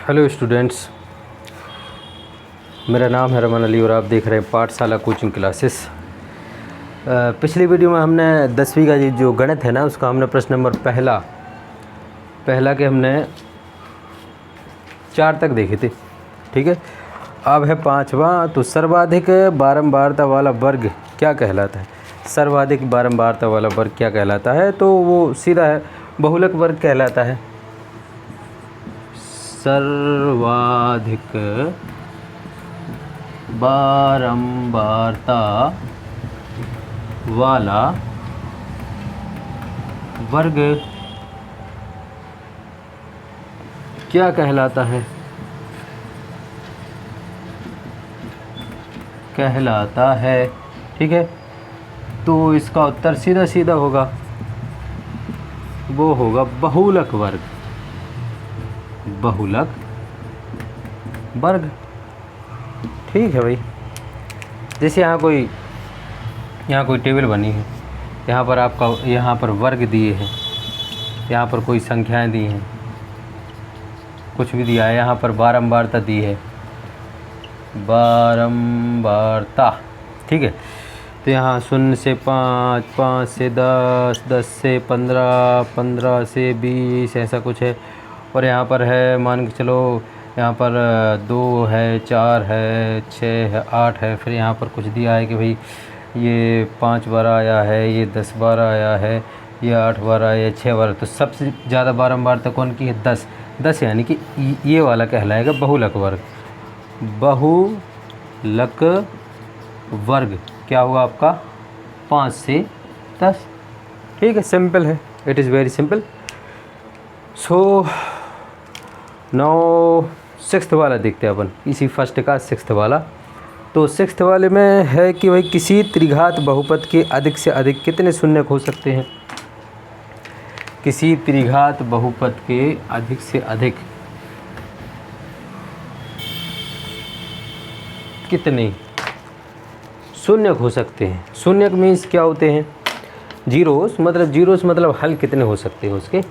Hello students, मेरा नाम है रमन अली और आप देख रहे हैं पाठशाला कोचिंग क्लासेस। पिछली वीडियो में हमने 10वीं का जो गणित है ना, उसका हमने प्रश्न नंबर पहला के हमने 4 तक देखे थे। ठीक है, अब है 5वां। तो सर्वाधिक बारंबारता वाला वर्ग क्या कहलाता है? सर्वाधिक बारंबारता वाला वर्ग क्या कहलाता है? तो वो सीधा है, बहुलक वर्ग कहलाता है। सर्वाधिक बारंबारता वाला वर्ग क्या कहलाता है? कहलाता है। ठीक है, तो इसका उत्तर सीधा सीधा होगा, वो होगा बहुलक वर्ग। बहुलक वर्ग। ठीक है भाई, जैसे यहाँ कोई टेबल बनी है, यहाँ पर वर्ग दिए हैं, यहाँ पर कोई संख्याएं दी हैं, कुछ भी दिया है, यहाँ पर बारंबारता दी है, बारंबारता। ठीक है, तो यहाँ 0 से 5, 5 से 10, 10 से 15, 15 से 20 ऐसा कुछ है। और यहाँ पर है, मान के चलो यहाँ पर 2 है, 4 है, 6 है, 8 है। फिर यहाँ पर कुछ दिया है कि भाई ये 5 बार आया है, ये 10 बार आया है, ये 8 बार आया है, 6 बार। तो सबसे ज़्यादा बारंबारता कौन की है? 10। 10 यानी कि ये वाला कहलाएगा बहुलक वर्ग। बहुलक वर्ग क्या हुआ आपका? 5 से 10। ठीक है, सिंपल है, it is very simple. So now 6th वाला देखते हैं अपन, इसी फर्स्ट का 6th वाला। तो 6th वाले में है कि भाई किसी त्रिघात बहुपद के अधिक से अधिक कितने शून्यक हो सकते हैं? किसी त्रिघात बहुपद के अधिक से अधिक कितने शून्यक हो सकते हैं? शून्यक मीन्स क्या होते हैं? जीरोस मतलब हल कितने हो सकते हैं उसके।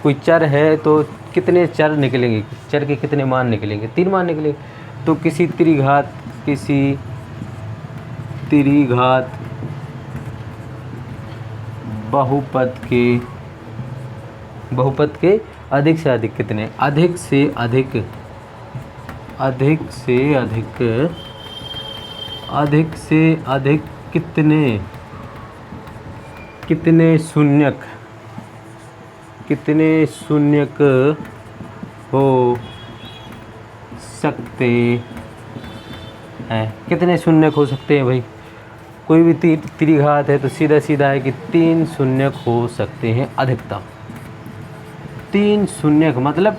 कोई चर है तो कितने चर निकलेंगे, चर के कितने मान निकलेंगे? 3 मान निकलेंगे। तो किसी त्रिघात बहुपद के अधिक से अधिक कितने? अधिक से अधिक कितने शून्यक हो सकते हैं? कितने शून्यक हो सकते हैं भाई? कोई भी त्रिघात है तो सीधा सीधा है कि 3 शून्यक हो सकते हैं अधिकतम। 3 शून्यक मतलब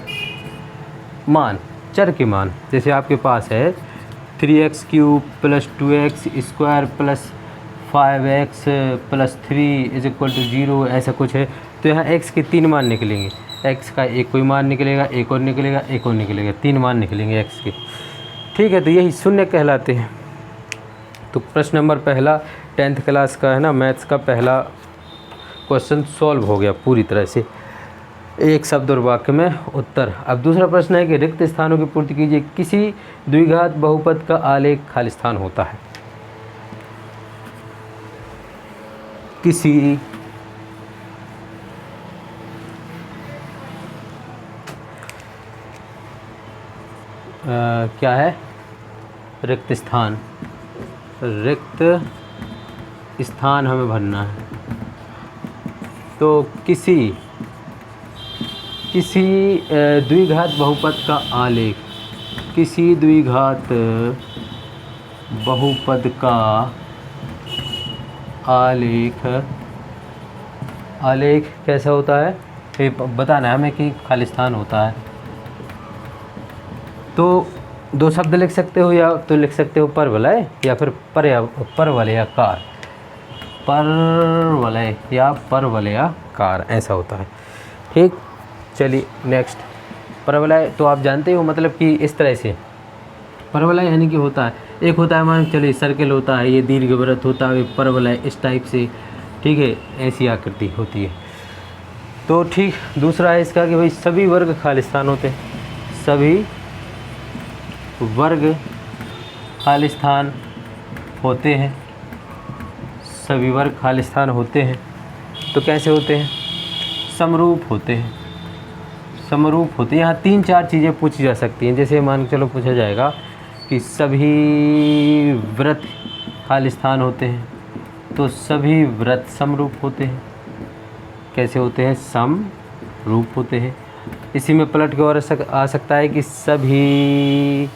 मान, चर के मान। जैसे आपके पास है 3x³ + 2x² + 5x + 3 = 0, ऐसा कुछ है। तो यहाँ x के 3 मान निकलेंगे, x का एक कोई मान निकलेगा, एक और निकलेगा, एक और निकलेगा, 3 मान निकलेंगे x के। ठीक है, तो यही शून्य कहलाते हैं। तो प्रश्न नंबर पहला 10th क्लास का है ना, मैथ्स का पहला क्वेश्चन सॉल्व हो गया पूरी तरह से, एक शब्द और वाक्य में उत्तर। अब दूसरा प्रश्न है कि रिक्त स्थानों की पूर्ति कीजिए। किसी द्विघात बहुपद का आलेख खाली स्थान होता है। किसी क्या है? रिक्त स्थान हमें भरना है। तो किसी द्विघात बहुपद का आलेख, किसी द्विघात बहुपद का आलेख कैसा होता है ये बताना है हमें कि खाली स्थान होता है। तो 2 शब्द लिख सकते हो, या तो लिख सकते हो परवलय या फिर परवलयाकार। परवलय या परवलयाकार ऐसा होता है। ठीक, चलिए नेक्स्ट। परवलय तो आप जानते हो, मतलब कि इस तरह से परवलय यानी कि होता है, एक होता है मान चलिए सर्कल होता है, ये दीर्घवृत्त होता है, परवलय इस टाइप से। ठीक है, ऐसी आकृति होती है। तो ठीक, दूसरा है इसका कि भाई सभी वर्ग खालिस्तान होते हैं। सभी वर्ग खालिस्तान होते हैं, सभी वर्ग खालिस्तान होते हैं। तो कैसे होते हैं? समरूप होते हैं, समरूप होते हैं। यहाँ 3-4 चीज़ें पूछी जा सकती हैं। जैसे मान के चलो पूछा जाएगा कि सभी व्रत खालिस्तान होते हैं, तो सभी व्रत समरूप होते हैं। कैसे होते हैं? समरूप होते हैं। इसी में पलट के और आ सकता है कि सभी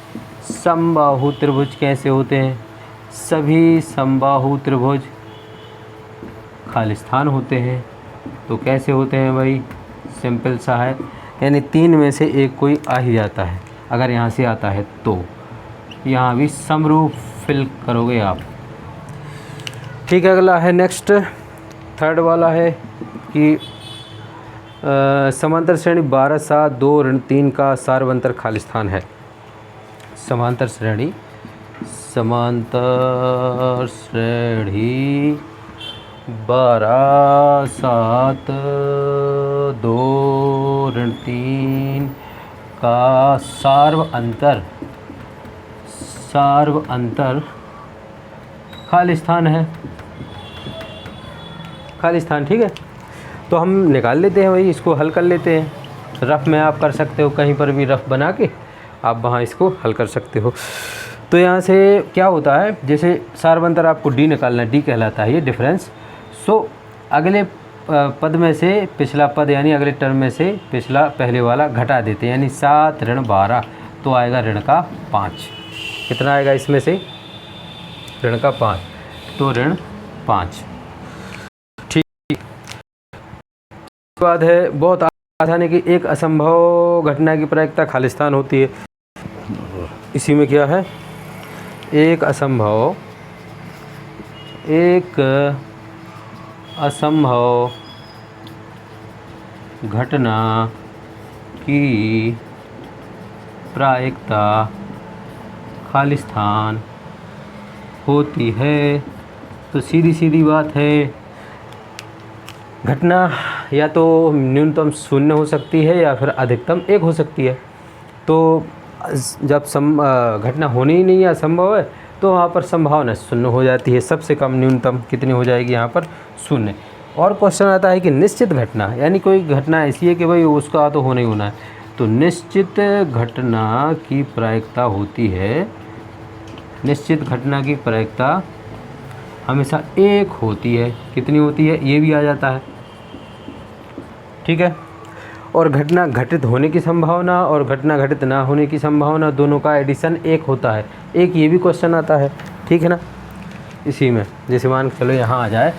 समबाहु त्रिभुज कैसे होते हैं? सभी समबाहु त्रिभुज खालिस्तान होते हैं। तो कैसे होते हैं भाई? सिंपल सा है, यानी 3 में से एक कोई आ ही जाता है। अगर यहाँ से आता है तो यहाँ भी समरूप फिल करोगे आप। ठीक है, अगला है नेक्स्ट, थर्ड वाला है कि समांतर श्रेणी 12/7 2-3 का सार्वंतर खालिस्तान है। समांतर श्रेणी 12/7 2-3 का सार्वंतर खालिस्तान है, खालिस्तान। ठीक है, तो हम निकाल लेते हैं भाई, इसको हल कर लेते हैं। रफ़ में आप कर सकते हो, कहीं पर भी रफ़ बना के आप वहाँ इसको हल कर सकते हो। तो यहाँ से क्या होता है, जैसे सार्वंतर आपको डी निकालना, डी कहलाता है ये डिफरेंस। सो अगले पद में से पिछला पद, यानी अगले टर्म में से पिछला पहले वाला घटा देते हैं, यानी 7 ऋण 12 तो आएगा ऋण का 5। कितना आएगा इसमें से? ऋण का 5, तो ऋण 5। ठीक, बात है बहुत आसान है कि एक असंभव घटना की प्रायिकता खालिस्तान होती है। इसी में क्या है? एक असंभव घटना की प्रायिकता खालिस्तान होती है। तो सीधी सीधी बात है, घटना या तो न्यूनतम 0 हो सकती है या फिर अधिकतम 1 हो सकती है। तो जब घटना होनी ही नहीं है, असंभव है, तो वहाँ पर संभावना 0 हो जाती है। सबसे कम न्यूनतम कितनी हो जाएगी? यहाँ पर 0। और क्वेश्चन आता है कि निश्चित घटना, यानी कोई घटना ऐसी है कि भाई उसका तो होना ही होना है, तो निश्चित घटना की प्रायिकता होती है, निश्चित घटना की प्रायिकता हमेशा 1 होती है। कितनी होती है? ये भी आ जाता है। ठीक है, और घटना घटित होने की संभावना और घटना घटित ना होने की संभावना, दोनों का एडिशन 1 होता है। एक ये भी क्वेश्चन आता है, ठीक है ना। इसी में जैसे मान के चलो यहाँ आ जाए,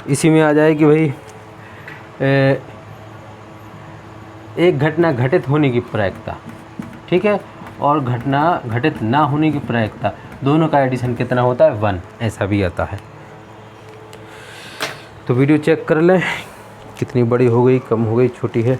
इसी में आ जाए कि भाई एक घटना घटित होने की प्रायिकता, ठीक है, और घटना घटित ना होने की प्रायिकता, दोनों का एडिशन कितना होता है? 1। ऐसा भी आता है। तो वीडियो चेक कर लें कितनी बड़ी हो गई, कम हो गई, छोटी है।